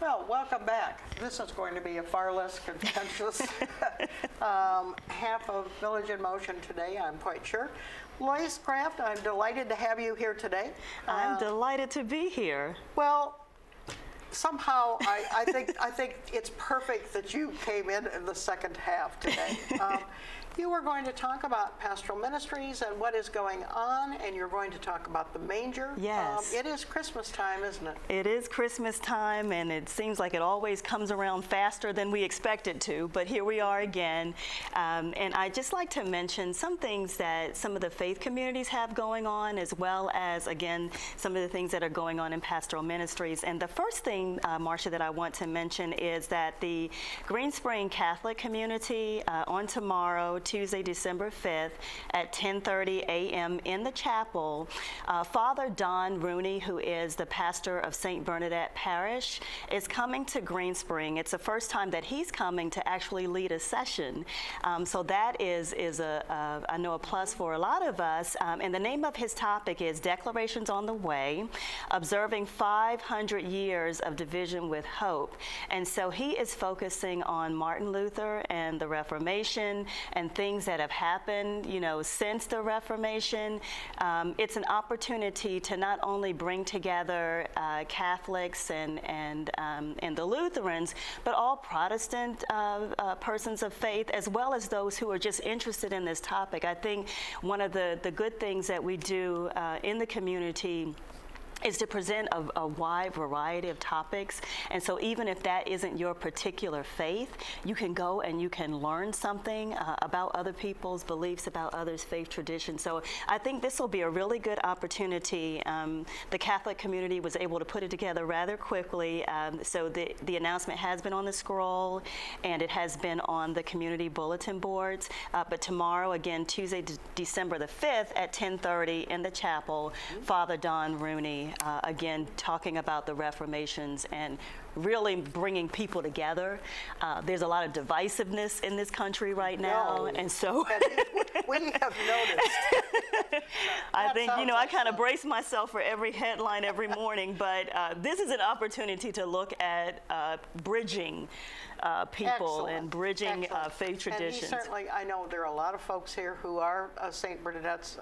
Well, welcome back. This is going to be a far less contentious half of Village in Motion today, I'm quite sure. Loyce Craft, I'm delighted to have you here today. I'm delighted to be here. Well, somehow I think it's perfect that you came in the second half today. You are going to talk about Pastoral Ministries and what is going on, and you're going to talk about the manger. Yes. It is Christmas time, isn't it? It is Christmas time, and it seems like it always comes around faster than we expect it to, but here we are again. And I'd just like to mention some things that some of the faith communities have going on, as well as, again, some of the things that are going on in Pastoral Ministries. And the first thing, Marcia, that I want to mention is that the Green Spring Catholic community on tomorrow, Tuesday, December 5th at 10:30 a.m. in the chapel, Father Don Rooney, who is the pastor of St. Bernadette Parish, is coming to Green Spring. It's the first time that he's coming to actually lead a session. So that is I know, a plus for a lot of us. And the name of his topic is Declarations on the Way, Observing 500 Years of Division with Hope. And so he is focusing on Martin Luther and the Reformation and things that have happened, you know, since the Reformation. It's an opportunity to not only bring together Catholics and the Lutherans, but all Protestant persons of faith, as well as those who are just interested in this topic. I think one of the good things that we do in the community is to present a wide variety of topics. And so even if that isn't your particular faith, you can go and you can learn something about other people's beliefs, about others' faith traditions. So I think this will be a really good opportunity. The Catholic community was able to put it together rather quickly. So the announcement has been on the scroll, and it has been on the community bulletin boards. But tomorrow, again, Tuesday, December the 5th at 10:30 in the chapel, Father Don Rooney, again, talking about the Reformations and really bringing people together. There's a lot of divisiveness in this country right now, and so we have noticed. I think, you know, I kind of brace myself for every headline every morning, but this is an opportunity to look at bridging people and bridging faith traditions. And he certainly, I know there are a lot of folks here who are St. Bernadette's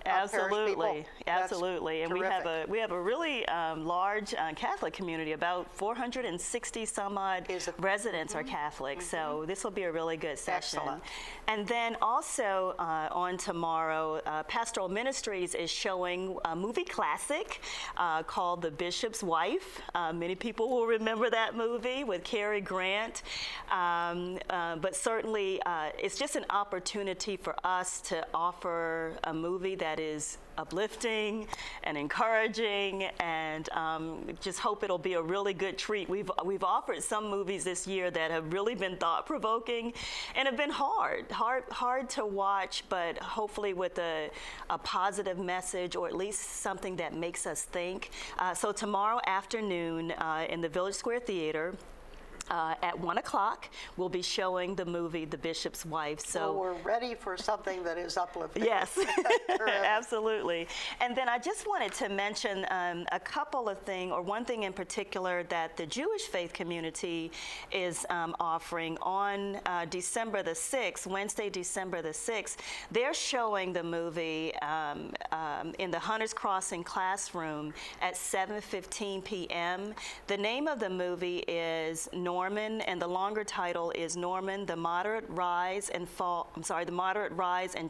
Absolutely, absolutely, and terrific. we have a really large Catholic community. About 460 some odd residents are Catholic, so this will be a really good session. Excellent. And then also on tomorrow, Pastoral Ministries is showing a movie classic called The Bishop's Wife. Many people will remember that movie with Cary Grant, but certainly it's just an opportunity for us to offer a movie that is uplifting and encouraging, and just hope it'll be a really good treat. We've offered some movies this year that have really been thought-provoking and have been hard to watch, but hopefully with a positive message, or at least something that makes us think. So tomorrow afternoon in the Village Square Theater, at 1 o'clock, we'll be showing the movie The Bishop's Wife. So we're ready for something that is uplifting. Yes, absolutely. And then I just wanted to mention a couple of things, or one thing in particular that the Jewish faith community is offering on December the 6th, Wednesday, December the 6th. They're showing the movie in the Hunters Crossing classroom at 7:15 p.m. The name of the movie is Norman, and the longer title is Norman, the moderate rise and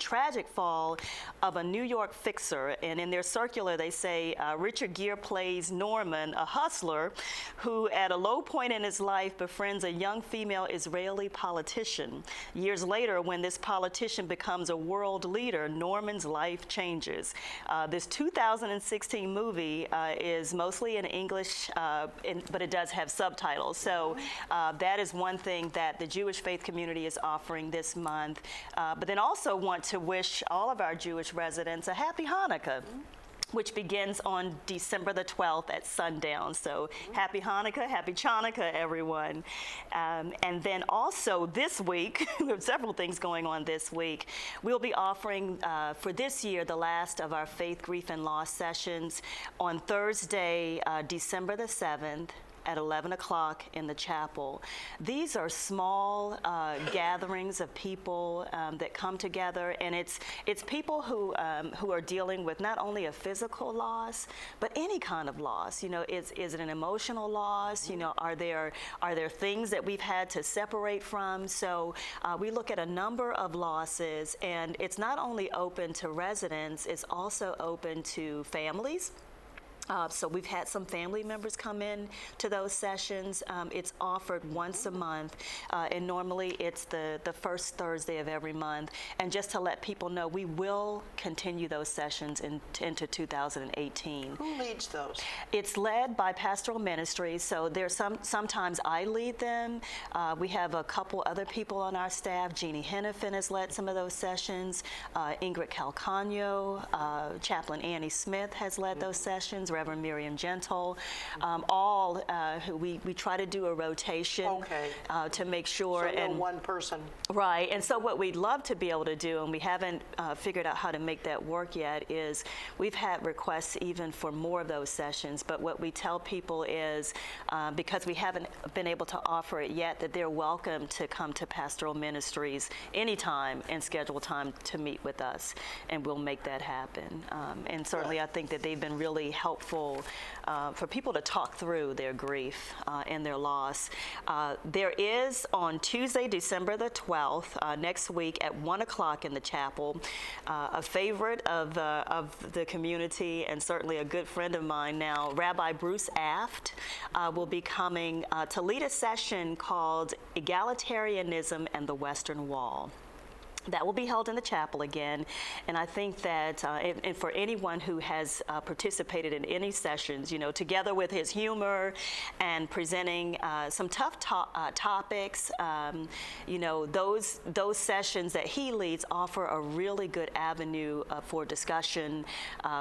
tragic fall of a New York fixer. And in their circular, they say Richard Gere plays Norman, a hustler who at a low point in his life befriends a young female Israeli politician. Years later, when this politician becomes a world leader, Norman's life changes. This 2016 movie is mostly in English, but it does have subtitles. So that is one thing that the Jewish faith community is offering this month. But then also want to wish all of our Jewish residents a happy Hanukkah, which begins on December the 12th at sundown. So happy Hanukkah, happy Chanukah, everyone. And then also this week, we have several things going on this week. We'll be offering for this year the last of our Faith, Grief, and Loss sessions on Thursday, December the 7th at 11 o'clock in the chapel. These are small gatherings of people that come together, and it's people who are dealing with not only a physical loss, but any kind of loss. You know, is it an emotional loss? You know, are there things that we've had to separate from? So we look at a number of losses, and it's not only open to residents, it's also open to families. So we've had some family members come in to those sessions. It's offered once a month, and normally it's the first Thursday of every month. And just to let people know, we will continue those sessions into 2018. Who leads those? It's led by Pastoral Ministries, so there's sometimes I lead them. We have a couple other people on our staff. Jeannie Hennepin has led some of those sessions. Ingrid Calcagno, Chaplain Annie Smith has led those sessions. Reverend Miriam Gentle, all who we try to do a rotation to make sure. So no one person. Right, and so what we'd love to be able to do, and we haven't figured out how to make that work yet, is we've had requests even for more of those sessions, but what we tell people is, because we haven't been able to offer it yet, that they're welcome to come to Pastoral Ministries anytime and schedule time to meet with us, and we'll make that happen. And certainly I think that they've been really helpful for people to talk through their grief and their loss. There is on Tuesday, December the 12th, next week at 1 o'clock in the chapel, a favorite of the community and certainly a good friend of mine now, Rabbi Bruce Aft, will be coming to lead a session called Egalitarianism and the Western Wall. That will be held in the chapel again, and I think that, and for anyone who has participated in any sessions, you know, together with his humor and presenting some tough topics, you know, those sessions that he leads offer a really good avenue for discussion.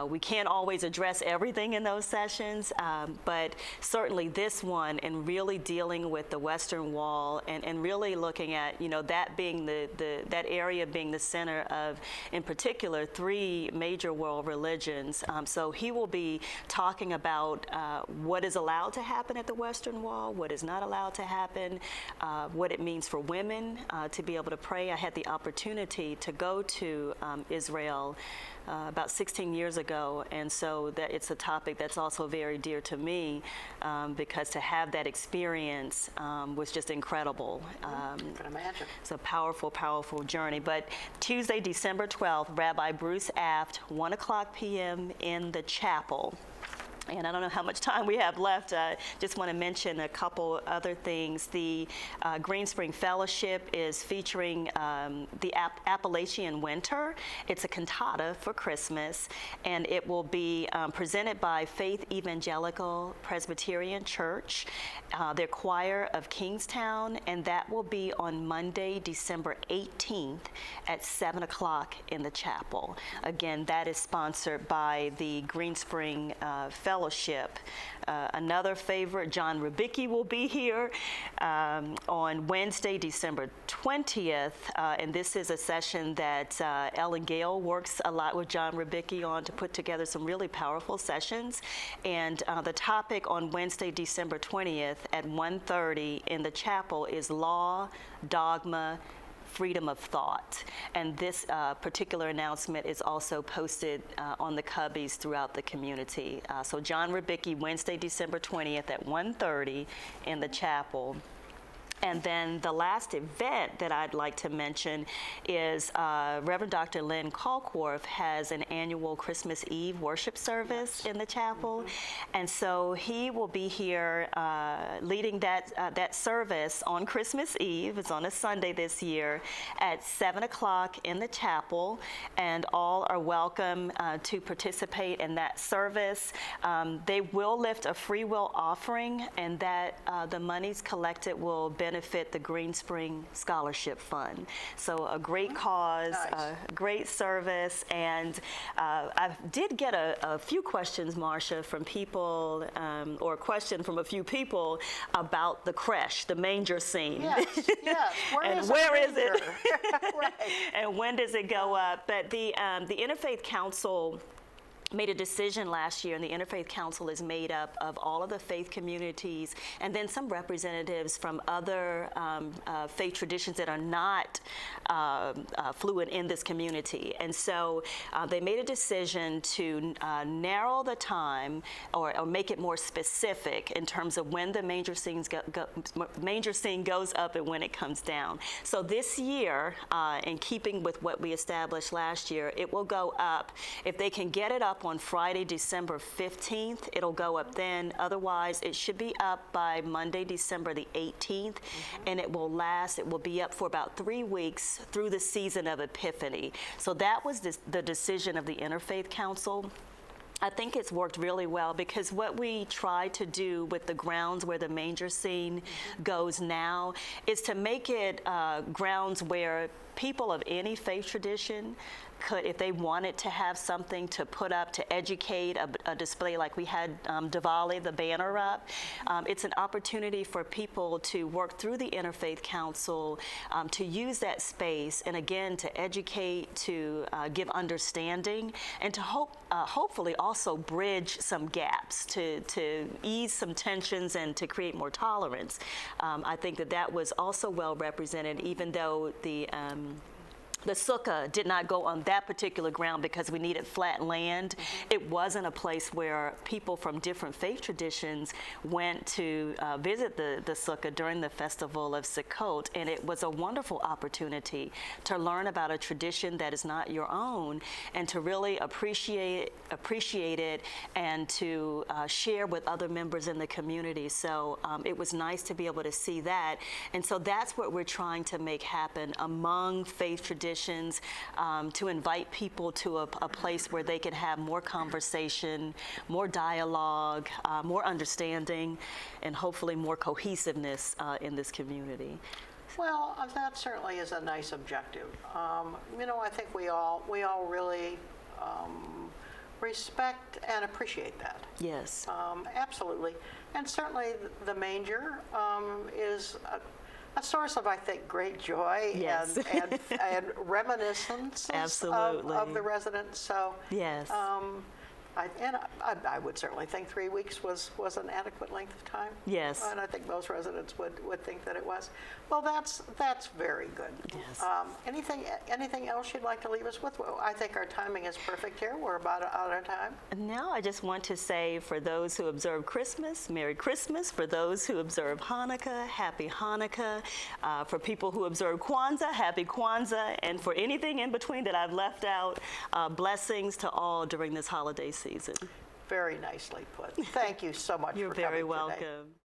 We can't always address everything in those sessions, but certainly this one, and really dealing with the Western Wall, and really looking at, you know, that being that area being the center of, in particular, 3 major world religions. So he will be talking about what is allowed to happen at the Western Wall, what is not allowed to happen, what it means for women to be able to pray. I had the opportunity to go to Israel about 16 years ago, and so that it's a topic that's also very dear to me, because to have that experience was just incredible. I can imagine. It's a powerful, powerful journey. But Tuesday, December 12th, Rabbi Bruce Aft, 1 o'clock p.m. in the chapel. And I don't know how much time we have left. I just want to mention a couple other things. The Green Spring Fellowship is featuring the Appalachian Winter. It's a cantata for Christmas, and it will be presented by Faith Evangelical Presbyterian Church, their choir of Kingstown, and that will be on Monday, December 18th at 7 o'clock in the chapel. Again, that is sponsored by the Green Spring Fellowship. Another favorite, John Rubicki, will be here on Wednesday, December 20th, and this is a session that Ellen Gale works a lot with John Rubicki on to put together some really powerful sessions. And the topic on Wednesday, December 20th at 1:30 in the chapel is law, dogma, freedom of thought. And this particular announcement is also posted on the cubbies throughout the community. So John Rubicki, Wednesday, December 20th at 1:30 in the chapel. And then the last event that I'd like to mention is Reverend Dr. Lynn Kalkworth has an annual Christmas Eve worship service in the chapel. And so he will be here leading that service on Christmas Eve. It's on a Sunday this year at 7 o'clock in the chapel. And all are welcome to participate in that service. They will lift a free will offering, and that the monies collected will benefit the Green Spring Scholarship Fund. So a great cause, Nice. a great service, and I did get a few questions, Marcia, from people, or a question from a few people about the creche, the manger scene. Yes, yes. And where is it? Right. And when does it go up? But the Interfaith Council made a decision last year, and the Interfaith Council is made up of all of the faith communities and then some representatives from other faith traditions that are not fluent in this community. And so they made a decision to narrow the time or make it more specific in terms of when the manger scene goes up and when it comes down. So this year, in keeping with what we established last year, it will go up. If they can get it up on Friday, December 15th, it'll go up then. Otherwise, it should be up by Monday, December the 18th, and it will be up for about 3 weeks through the season of Epiphany. So that was the decision of the Interfaith Council. I think it's worked really well because what we try to do with the grounds where the manger scene goes now is to make it grounds where people of any faith tradition could, if they wanted to have something to put up to educate, a display like we had Diwali, the banner up. It's an opportunity for people to work through the Interfaith Council to use that space and again to educate, to give understanding, and to hopefully also bridge some gaps to ease some tensions and to create more tolerance. I think that was also well represented, even though the sukkah did not go on that particular ground because we needed flat land. It wasn't a place where people from different faith traditions went to visit the sukkah during the festival of Sukkot, and it was a wonderful opportunity to learn about a tradition that is not your own and to really appreciate it and to share with other members in the community. So it was nice to be able to see that, and so that's what we're trying to make happen among faith traditions. To invite people to a place where they can have more conversation, more dialogue, more understanding, and hopefully more cohesiveness in this community. Well, that certainly is a nice objective. You know, I think we all really respect and appreciate that. Yes. Absolutely. And certainly the manger is a source of, I think, great joy yes. and reminiscence of the residents. So yes. I would certainly think 3 weeks was an adequate length of time. Yes. And I think most residents would think that it was. Well, that's very good. Yes. Anything else you'd like to leave us with? Well, I think our timing is perfect here. We're about out of time. Now I just want to say, for those who observe Christmas, Merry Christmas. For those who observe Hanukkah, Happy Hanukkah. For people who observe Kwanzaa, Happy Kwanzaa. And for anything in between that I've left out, blessings to all during this holiday season. Very nicely put. Thank you so much for coming today. You're very welcome.